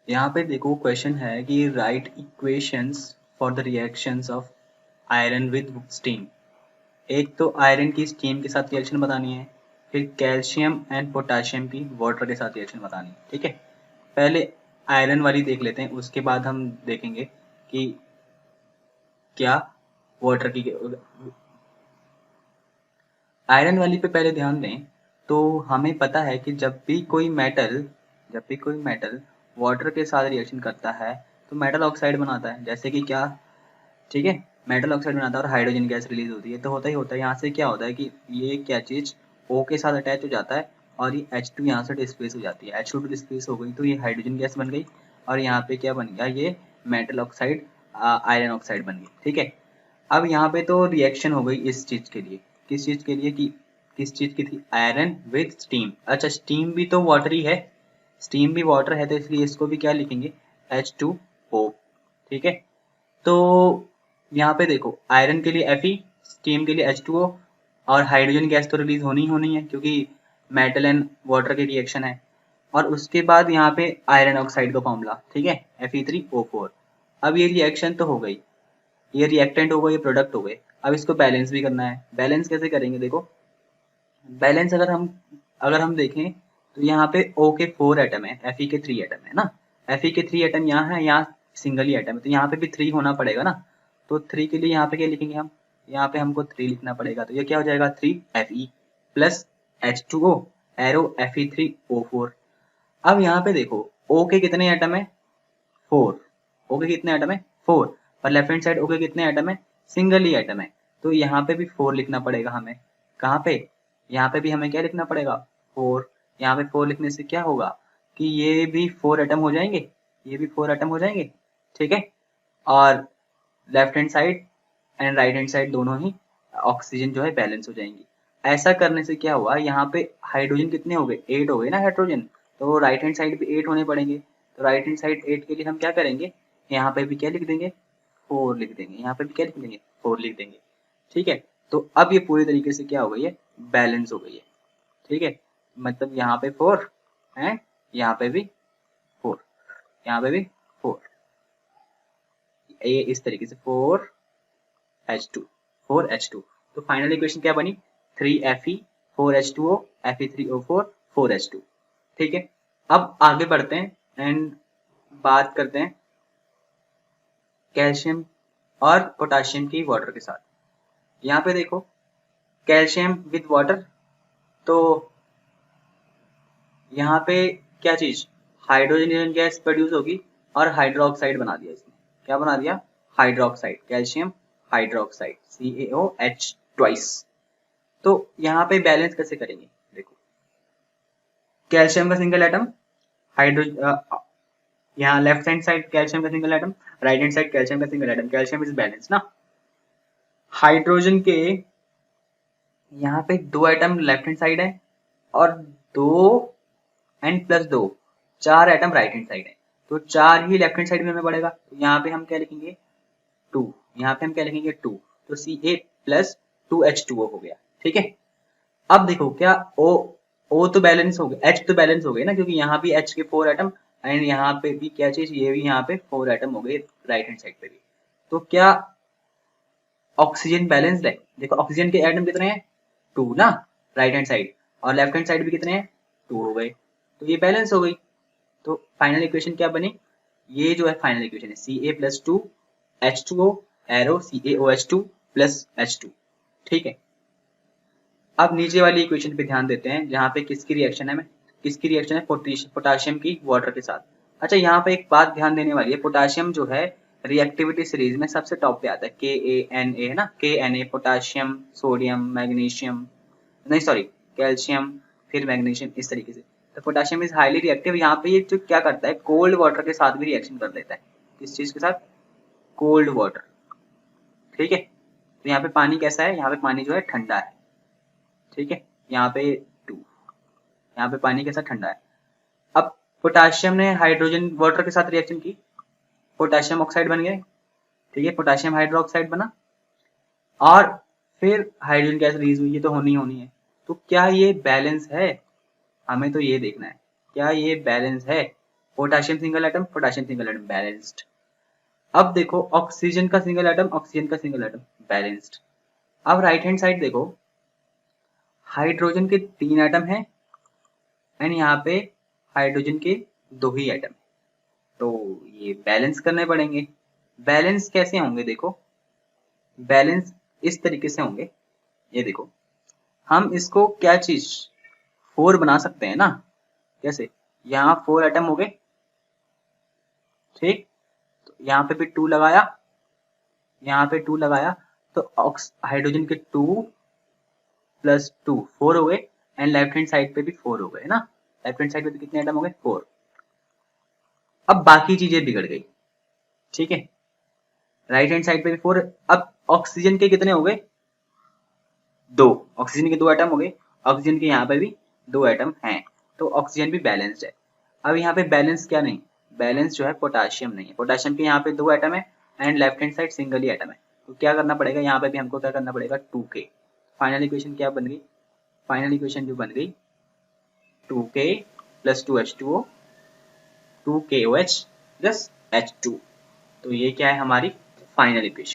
यहाँ पे देखो क्वेश्चन है कि right equations for the reactions of iron with steam. एक तो आयरन की स्टीम के साथ रिएक्शन बतानी है, फिर कैल्शियम एंड पोटाशियम की वाटर के साथ रिएक्शन बतानी है। ठीक है, पहले आयरन वाली देख लेते हैं, उसके बाद हम देखेंगे कि क्या वाटर की। आयरन वाली पे पहले ध्यान दें तो हमें पता है कि जब भी कोई मेटल वाटर के साथ रिएक्शन करता है तो मेटल ऑक्साइड बनाता है। जैसे कि क्या, ठीक है, मेटल ऑक्साइड बनाता है और हाइड्रोजन गैस रिलीज होती है। तो होता ही होता है, यहाँ से क्या होता है कि ये क्या चीज O के साथ अटैच हो जाता है और ये H2 यहाँ से डिस्प्लेस हो जाती है। H2 डिस्प्लेस हो गई तो ये हाइड्रोजन गैस बन गई और यहाँ पे क्या बन गया, ये मेटल ऑक्साइड आयरन ऑक्साइड बन गई। ठीक है, अब यहाँ पे तो रिएक्शन हो गई इस चीज के लिए, किस चीज के लिए, कि किस चीज की थी, आयरन विद स्टीम। अच्छा, स्टीम भी तो वाटर ही है, स्टीम भी वाटर है, तो इसलिए इसको भी क्या लिखेंगे, H2O। ठीक है, तो यहाँ पे देखो आयरन के लिए Fe, स्टीम के लिए H2O और हाइड्रोजन गैस तो रिलीज होनी ही होनी है क्योंकि मेटल एंड वाटर की रिएक्शन है। और उसके बाद यहाँ पे आयरन ऑक्साइड का फॉर्मूला, ठीक है, Fe3O4। अब ये रिएक्शन तो हो गई, ये रिएक्टेंट हो गए, ये प्रोडक्ट हो गए। अब इसको बैलेंस भी करना है। बैलेंस कैसे करेंगे, देखो बैलेंस अगर हम देखें तो यहाँ पे O के 4 एटम है, Fe के 3 एटम है ना। Fe के 3 एटम यहाँ है, यहाँ सिंगल ही एटम है, तो यहाँ पे भी 3 होना पड़ेगा ना। तो 3 के लिए यहाँ पे क्या लिखेंगे हम, यहाँ पे हमको 3 लिखना पड़ेगा। तो ये क्या हो जाएगा, 3Fe plus H2O arrow Fe3O4। अब यहाँ पे देखो O के कितने एटम है, 4। O के कितने एटम है, 4। और लेफ्ट हैंड साइड O के कितने एटम है, सिंगल ही एटम है। तो यहाँ पे भी 4 लिखना पड़ेगा हमें। कहाँ पे, यहाँ पे भी हमें क्या लिखना पड़ेगा, 4। यहाँ पे 4 लिखने से क्या होगा कि ये भी 4 एटम हो जाएंगे, ये भी 4 एटम हो जाएंगे। ठीक है, और left hand side and right hand side दोनों ही ऑक्सीजन जो है बैलेंस हो जाएंगी। ऐसा करने से क्या हुआ, यहाँ पे हाइड्रोजन कितने हो गए, 8 हो गए ना हाइड्रोजन, तो राइट हैंड साइड पे 8 होने पड़ेंगे। तो राइट हैंड साइड 8 के लिए हम क्या करेंगे, यहाँ पे भी क्या लिख देंगे, 4 लिख देंगे, यहाँ पे भी क्या लिख देंगे, 4 लिख देंगे। ठीक है, तो अब ये पूरी तरीके से क्या हो गई है, बैलेंस हो गई है। ठीक है, मतलब यहाँ पे 4 है, यहाँ पे भी 4, यहाँ पे भी 4, ये इस तरीके से 4H2, 4H2। तो फाइनल इक्वेशन क्या बनी, 3Fe 4H2O Fe3O4 4H2। ठीक है, अब आगे बढ़ते हैं एंड बात करते हैं कैल्शियम और पोटाशियम की वाटर के साथ। यहाँ पे देखो कैल्शियम विद वाटर, तो यहाँ पे क्या चीज, हाइड्रोजन गैस प्रोड्यूस होगी और हाइड्रोक्साइड बना दिया इसने। क्या बना दिया, hydroxide, calcium hydroxide CaOH twice. तो यहाँ पे बैलेंस कैसे करेंगे, देखो कैल्शियम का सिंगल एटम, हाइड्रो यहाँ लेफ्ट हैंड साइड कैल्शियम का single atom, right hand side calcium का single atom, calcium is balance ना। हाइड्रोजन के यहाँ पे 2 एटम लेफ्ट हैंड साइड है और 2 and plus 2 4 atom right hand side है, तो 4 ही लेफ्ट हैंड साइड में हमें पड़ेगा। तो यहाँ पे हम क्या लिखेंगे, 2, यहाँ पे हम क्या लिखेंगे 2, तो Ca प्लस 2H2O हो गया। ठीक है, अब देखो क्या O तो बैलेंस हो गया, H तो बैलेंस हो गई ना, क्योंकि यहाँ भी H के 4 एटम एंड यहाँ पे भी क्या चीज, ये भी यहाँ पे 4 एटम हो गए राइट हैंड साइड पे भी। तो क्या ऑक्सीजन बैलेंस्ड है, देखो ऑक्सीजन के एटम कितने हैं, 2 ना राइट हैंड साइड, और लेफ्ट हैंड साइड भी कितने हैं, 2 हो गए, तो ये बैलेंस हो गई। तो फाइनल इक्वेशन क्या बनी, ये जो है फाइनल इक्वेशन है Ca plus 2 H2O arrow CaOH2 plus H2। ठीक है, अब नीचे वाली इक्वेशन पे ध्यान देते हैं जहाँ पे किसकी रिएक्शन है, किसकी रिएक्शन है, पोटाशियम की वाटर के साथ। अच्छा, यहाँ पे एक बात ध्यान देने वाली है, पोटाशियम जो है रिएक्टिविटी सीरीज में सबसे टॉप पे आता है, KaNA है ना, KNA, पोटाशियम सोडियम मैग्नीशियम, नहीं सॉरी कैल्शियम फिर मैग्नीशियम, इस तरीके से। तो पोटाशियम इज हाईली रिएक्टिव। यहाँ पे ये जो क्या करता है, कोल्ड वाटर के साथ भी रिएक्शन कर लेता है, किस चीज के साथ, कोल्ड वाटर। ठीक है, तो यहाँ पे पानी कैसा है, यहाँ पे पानी जो है ठंडा है। ठीक है, यहाँ पे 2, यहाँ पे पानी कैसा, ठंडा है। अब पोटाशियम ने हाइड्रोजन वाटर के साथ रिएक्शन की, पोटाशियम ऑक्साइड बन गए। ठीक है, पोटाशियम हाइड्रोक्साइड बना और फिर हाइड्रोजन गैस रिलीज हुई, ये तो होनी होनी है। तो क्या ये बैलेंस है, हमें तो ये देखना है क्या ये बैलेंस है। Potassium single atom balanced. अब देखो ऑक्सीजन का सिंगल एटम बैलेंस्ड। अब राइट हैंड साइड देखो, हाइड्रोजन के 3 एटम है एंड यहाँ पे हाइड्रोजन के 2 ही एटम, तो ये बैलेंस करने पड़ेंगे। बैलेंस कैसे होंगे देखो, बैलेंस इस तरीके से होंगे, ये देखो हम इसको क्या चीज 4 बना सकते हैं ना, कैसे, यहाँ 4 एटम हो गए, ठीक, तो यहाँ पे भी 2 लगाया, यहाँ पे 2 लगाया, तो हाइड्रोजन के 2 प्लस 2 4 हो गए एंड लेफ्ट हैंड साइड पे भी 4 हो गए ना, लेफ्ट हैंड साइड पे भी कितने एटम हो गए 4। अब बाकी चीजें बिगड़ गई, ठीक है, राइट हैंड साइड पे भी 4। अब ऑक्सीजन के कितने हो गए 2, ऑक्सीजन के 2 एटम हो गए, ऑक्सीजन के यहाँ पे भी 2 एटम हैं, तो ऑक्सीजन भी बैलेंस्ड है। अब यहाँ पे बैलेंस क्या नहीं, बैलेंस जो है पोटाशियम नहीं है, पोटाशियम के यहाँ पे 2 एटम है and left hand side single he atom है, तो क्या करना पड़ेगा, यहाँ पे भी हमको क्या करना पड़ेगा 2k। फाइनल इक्वेशन क्या बन गई, फाइनल इक्वेशन जो बन गई 2k plus 2H2O 2KOH plus H2, तो ये क्या है हमारी फाइनल इक्वेशन।